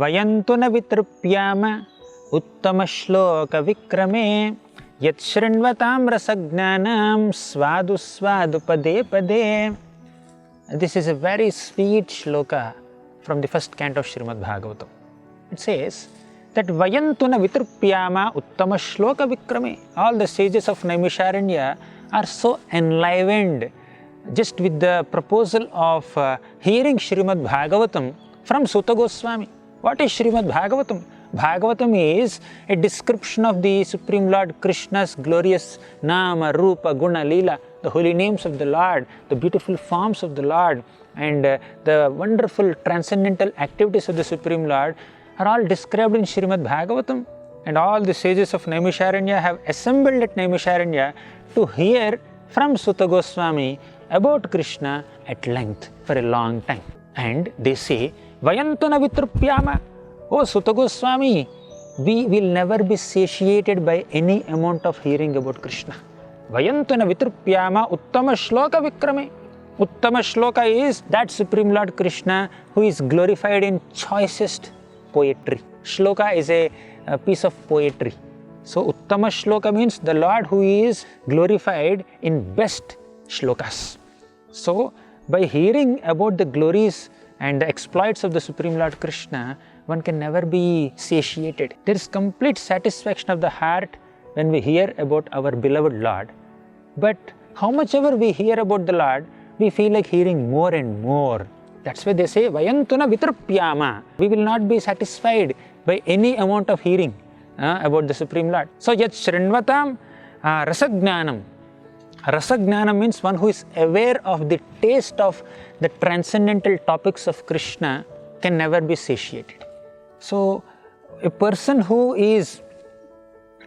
Vayantu na vitruppyama uttama shloka vikrame yat shrinvatam rasagnanam svadu svadu pade pade. This is a very sweet shloka from the first canto of Srimad Bhagavatam. It says that Vayantuna Vitruppyama Uttama Shloka Vikrame. All the sages of Naimisharanya are so enlivened just with the proposal of hearing Srimad Bhagavatam from Suta Goswami. What is Srimad Bhagavatam? Bhagavatam is a description of the Supreme Lord Krishna's glorious Nama, Rupa, Guna, Leela, the holy names of the Lord, the beautiful forms of the Lord, and the wonderful transcendental activities of the Supreme Lord are all described in Srimad Bhagavatam. And all the sages of Naimisharanya have assembled at Naimisharanya to hear from Suta Goswami about Krishna at length for a long time. And they say, Vayantuna Vitruppyama. Oh Suta Goswami, we will never be satiated by any amount of hearing about Krishna. Vayantuna Vitruppyama Uttama Shloka Vikrame. Uttama Shloka is that Supreme Lord Krishna who is glorified in choicest poetry. Shloka is a piece of poetry. So Uttama Shloka means the Lord who is glorified in best shlokas. So by hearing about the glories and the exploits of the Supreme Lord Krishna, one can never be satiated. There is complete satisfaction of the heart when we hear about our beloved Lord. But how much ever we hear about the Lord, we feel like hearing more and more. That's why they say, Vayantuna Vitruppyama. We will not be satisfied by any amount of hearing about the Supreme Lord. So, Yat Shrinvatam Rasagnanam. Rasagnanam means one who is aware of the taste of the transcendental topics of Krishna can never be satiated. So, a person who is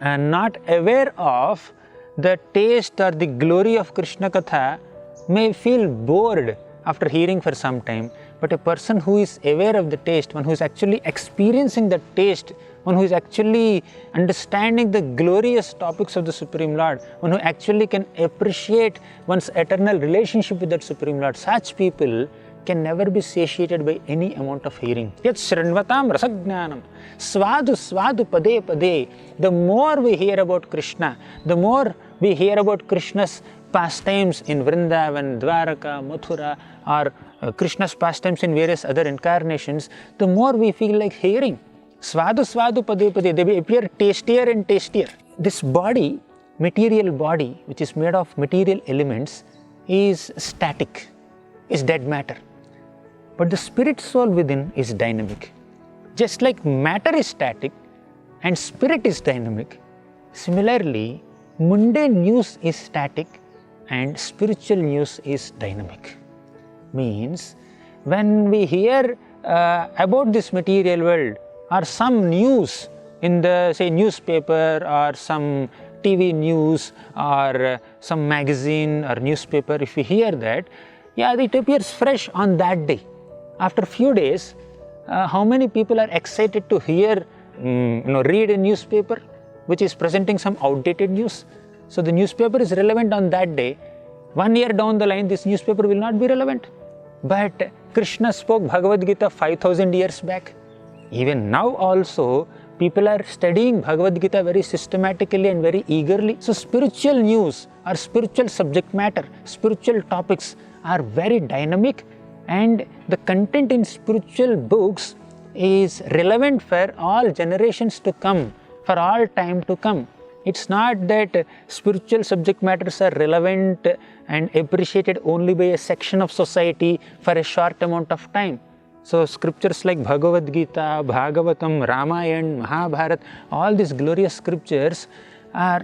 not aware of the taste or the glory of Krishna Katha may feel bored after hearing for some time, but a person who is aware of the taste, one who is actually experiencing the taste, one who is actually understanding the glorious topics of the Supreme Lord, one who actually can appreciate one's eternal relationship with that Supreme Lord, such people can never be satiated by any amount of hearing. Yat Shrinvatam Rasagnanam. Svadu Svadu Pade Pade. The more we hear about Krishna, the more we hear about Krishna's pastimes in Vrindavan, Dwaraka, Mathura, or Krishna's pastimes in various other incarnations, the more we feel like hearing. Svadu Svadu Pade Pade. They appear tastier and tastier. This body, material body, which is made of material elements, is static, is dead matter. But the spirit soul within is dynamic. Just like matter is static and spirit is dynamic, similarly, mundane news is static and spiritual news is dynamic. Means, when we hear about this material world or some news in the, say, newspaper or some TV news or some magazine or newspaper, if we hear that, yeah, it appears fresh on that day. After a few days, how many people are excited to hear, read a newspaper which is presenting some outdated news? So the newspaper is relevant on that day. 1 year down the line, this newspaper will not be relevant. But Krishna spoke Bhagavad Gita 5000 years back. Even now also, people are studying Bhagavad Gita very systematically and very eagerly. So spiritual news or spiritual subject matter, spiritual topics are very dynamic, and the content in spiritual books is relevant for all generations to come, for all time to come. It's not that spiritual subject matters are relevant and appreciated only by a section of society for a short amount of time. So scriptures like Bhagavad Gita, Bhagavatam, Ramayana, Mahabharata, all these glorious scriptures are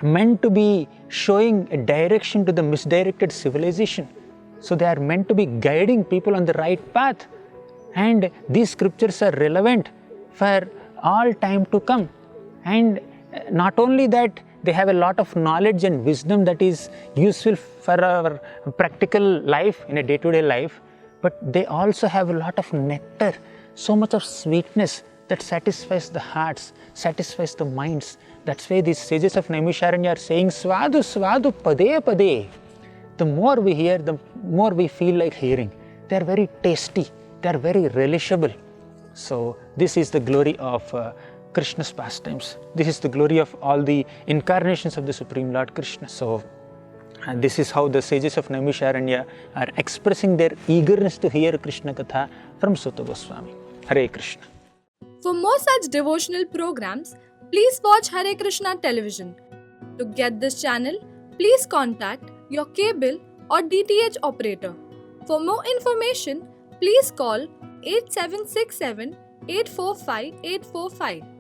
meant to be showing a direction to the misdirected civilization. So they are meant to be guiding people on the right path. And these scriptures are relevant for all time to come. And not only that, they have a lot of knowledge and wisdom that is useful for our practical life, in a day-to-day life, but they also have a lot of nectar, so much of sweetness that satisfies the hearts, satisfies the minds. That's why these sages of Naimisharanya are saying, Svadu Svadu Pade Pade. The more we hear, the more we feel like hearing. They are very tasty, they are very relishable. So this is the glory of Krishna's pastimes. This is the glory of all the incarnations of the Supreme Lord Krishna. So and this is how the sages of Naimisharanya are expressing their eagerness to hear Krishna Katha from Suta Goswami. Hare Krishna. For more such devotional programs, please watch Hare Krishna television. To get this channel, please contact your cable or DTH operator. For more information, please call 8767 845 845.